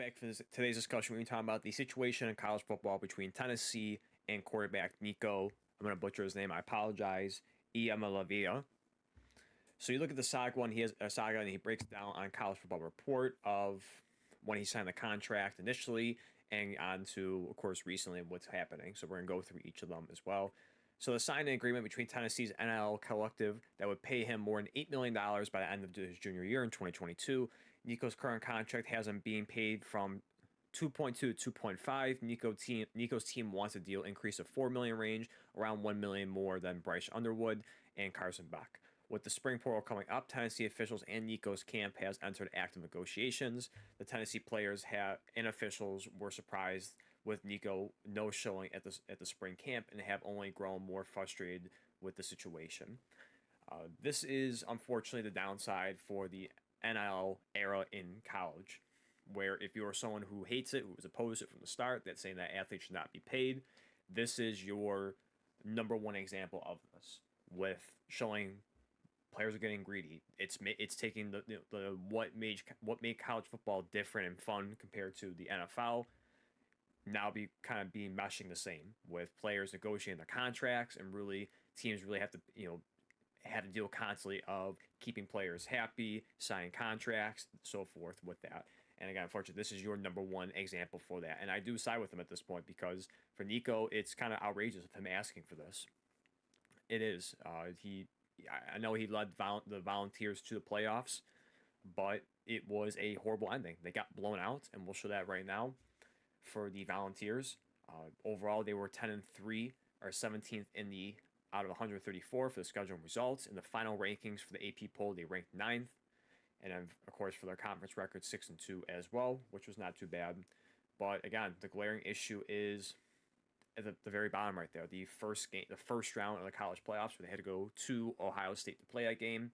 back for today's discussion. We're talking about the situation in college football between Tennessee and quarterback Nico. I'm going to butcher his name. I apologize. Iamaleava. So you look at the saga one. He has a saga, and he breaks down on College Football Report of when he signed the contract initially, and on to, of course, recently what's happening. So we're going to go through each of them as well. So the signed agreement between Tennessee's NIL collective that would pay him more than $8 million by the end of his junior year in 2022. Nico's current contract has him being paid from 2.2 to 2.5. Nico's team wants a deal increase of $4 million range, around $1 million more than Bryce Underwood and Carson Beck. With the spring portal coming up, Tennessee officials and Nico's camp has entered active negotiations. The Tennessee players and officials were surprised with Nico no showing at the spring camp and have only grown more frustrated with the situation. This is unfortunately the downside for the NIL era in college, where if you are someone who hates it, who was opposed to it from the start, that's saying that athletes should not be paid, this is your number one example of this, with showing players are getting greedy. It's taking the what made college football different and fun compared to the NFL. Now being meshing the same with players negotiating their contracts, and really teams really have to have to deal constantly of keeping players happy, signing contracts, so forth with that. And again, unfortunately, this is your number one example for that. And I do side with him at this point because for Nico, it's kind of outrageous of him asking for this. It is. I know he led the Volunteers to the playoffs, but it was a horrible ending. They got blown out, and we'll show that right now for the Volunteers. Overall, they were 10-3 or 17th in the out of 134 for the scheduling results. In the final rankings for the AP poll, they ranked 9th, and then, of course, for their conference record, 6-2 as well, which was not too bad. But again, the glaring issue is at the very bottom right there, the first round of the college playoffs, where they had to go to Ohio State to play that game,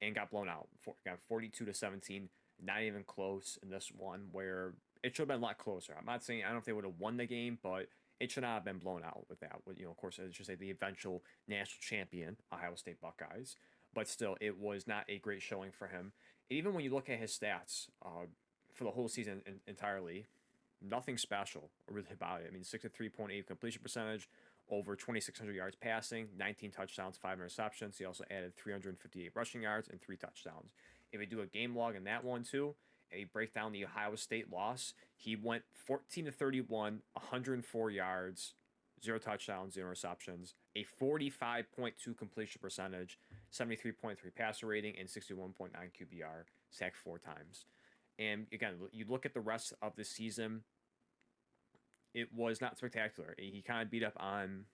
and got blown out. Got 42-17, not even close in this one, where it should have been a lot closer. I'm not saying I don't know if they would have won the game, but it should not have been blown out with that. Of course, I should say the eventual national champion Ohio State Buckeyes. But still, it was not a great showing for him. And even when you look at his stats for the whole season entirely, nothing special really about it. I mean, 63.8 completion percentage, over 2,600 yards passing, 19 touchdowns, 5 interceptions. He also added 358 rushing yards and 3 touchdowns. If we do a game log in that one too, and you break down the Ohio State loss, he went 14-31, 104 yards, 0 touchdowns, 0 interceptions, a 45.2 completion percentage, 73.3 passer rating, and 61.9 QBR, sacked 4 times. And again, you look at the rest of the season, it was not spectacular. He kind of beat up on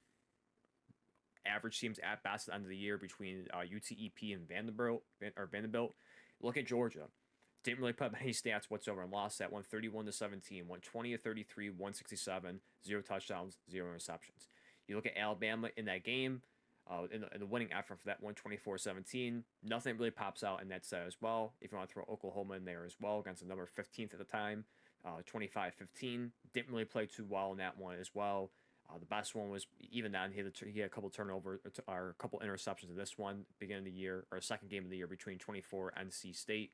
average teams at best at the end of the year between UTEP and Vanderbilt. Look at Georgia. Didn't really put up any stats whatsoever and lost that one 31-17, went 20-33, 167, 0 touchdowns, 0 interceptions. You look at Alabama in that game, in the winning effort for that one 24-17, nothing really pops out in that set as well. If you want to throw Oklahoma in there as well, against the number 15th at the time, 25-15, didn't really play too well in that one as well. The best one was even then he had a couple turnovers or a couple interceptions in this one beginning of the year or second game of the year between 24 NC State.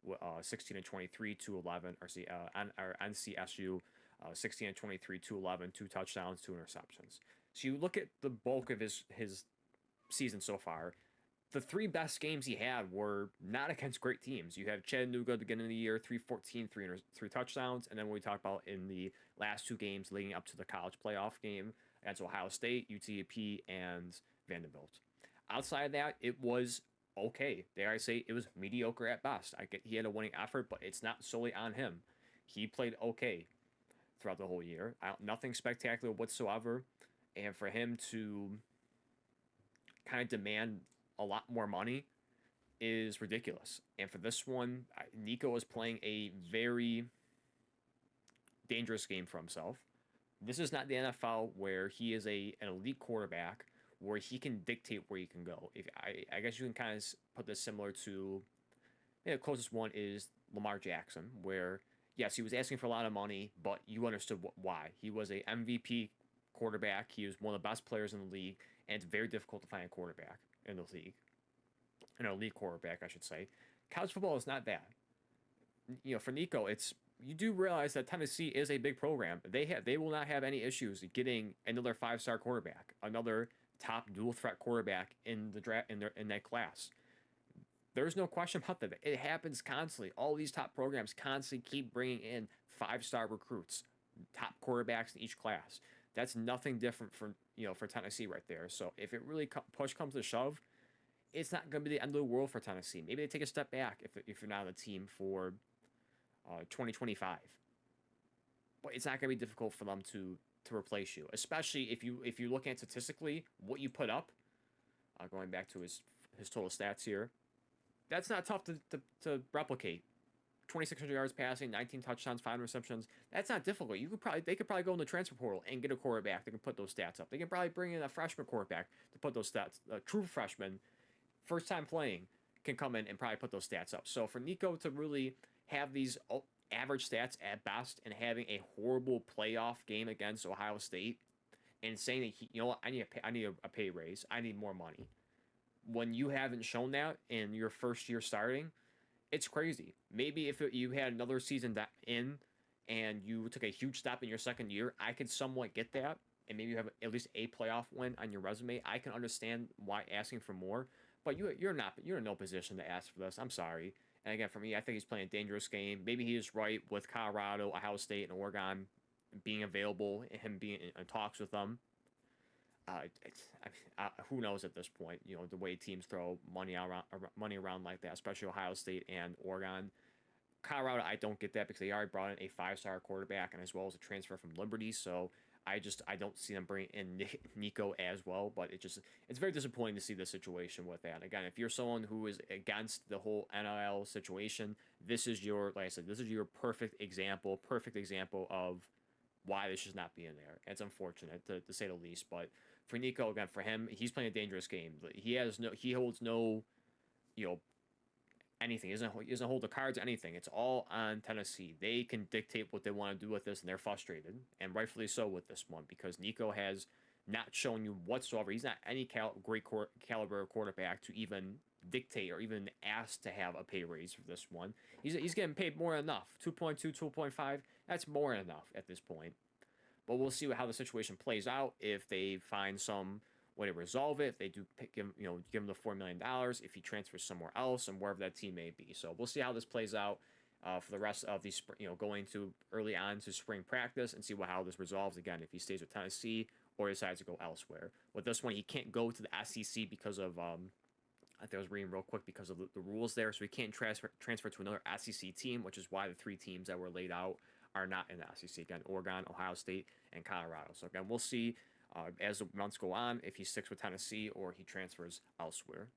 16-23, 211, or NCSU, 16-23, 211, 2 touchdowns, 2 interceptions. So you look at the bulk of his season so far, the 3 best games he had were not against great teams. You have Chattanooga at the beginning of the year, 314, 3 touchdowns, and then when we talk about in the last 2 games leading up to the college playoff game against Ohio State, UTEP, and Vanderbilt. Outside of that, it was okay. Dare I say it was mediocre at best. He had a winning effort, but it's not solely on him. He played okay throughout the whole year. Nothing spectacular whatsoever. And for him to kind of demand a lot more money is ridiculous. And for this one, Nico is playing a very dangerous game for himself. This is not the NFL where he is an elite quarterback where he can dictate where he can go. I guess you can kind of put this similar to the closest one is Lamar Jackson, where yes, he was asking for a lot of money, but you understood why. He was a MVP quarterback. He was one of the best players in the league, and it's very difficult to find a quarterback in the league, an elite quarterback, I should say. College football is not that. For Nico, it's you do realize that Tennessee is a big program. They will not have any issues getting another 5-star quarterback, another top dual threat quarterback in the draft in that class. There's no question about that. It happens constantly. All these top programs constantly keep bringing in 5-star recruits, top quarterbacks in each class. That's nothing different for Tennessee right there. So if it really push comes to shove, it's not going to be the end of the world for Tennessee. Maybe they take a step back if you're not on the team for 2025, but it's not going to be difficult for them to replace you, especially if you look at statistically what you put up. Going back to his total stats here, that's not tough to replicate. 2,600 yards passing, 19 touchdowns, 5 receptions. That's not difficult. They could probably go in the transfer portal and get a quarterback that can put those stats up. They can probably bring in a freshman quarterback to put those stats. A true freshman, first time playing, can come in and probably put those stats up. So for Nico to really have these average stats at best and having a horrible playoff game against Ohio State and saying that I need a pay raise, I need more money, when you haven't shown that in your first year starting, it's crazy. Maybe if you had another season and you took a huge step in your second year, I could somewhat get that, and maybe you have at least a playoff win on your resume. I can understand why asking for more, but you're in no position to ask for this. I'm sorry. And again, for me, I think he's playing a dangerous game. Maybe he is right with Colorado, Ohio State, and Oregon being available, and him being in talks with them. Who knows at this point? The way teams throw money around like that, especially Ohio State and Oregon. Colorado, I don't get that because they already brought in a 5-star quarterback and as well as a transfer from Liberty. So I don't see them bringing in Nico as well. But it's very disappointing to see the situation with that. Again, if you're someone who is against the whole NIL situation, this is like I said, this is your perfect example of why this should not be in there. It's unfortunate to say the least, but for Nico, again, for him, he's playing a dangerous game. He holds no, anything. He doesn't hold the cards, anything. It's all on Tennessee. They can dictate what they want to do with this, and they're frustrated, and rightfully so with this one, because Nico has not shown you whatsoever. He's not any great caliber quarterback to even dictate or even ask to have a pay raise for this one. He's getting paid more than enough. 2.2, 2.5, that's more than enough at this point. But we'll see how the situation plays out. If they find some way to resolve it, if they do give him the $4 million, if he transfers somewhere else and wherever that team may be. So we'll see how this plays out for the rest of the going to early on to spring practice and see how this resolves. Again, if he stays with Tennessee or decides to go elsewhere. With this one, he can't go to the SEC because of I think I was reading real quick because of the rules there, so he can't transfer to another SEC team, which is why the 3 teams that were laid out are not in the SEC. Again, Oregon, Ohio State, and Colorado. So again, we'll see as the months go on if he sticks with Tennessee or he transfers elsewhere.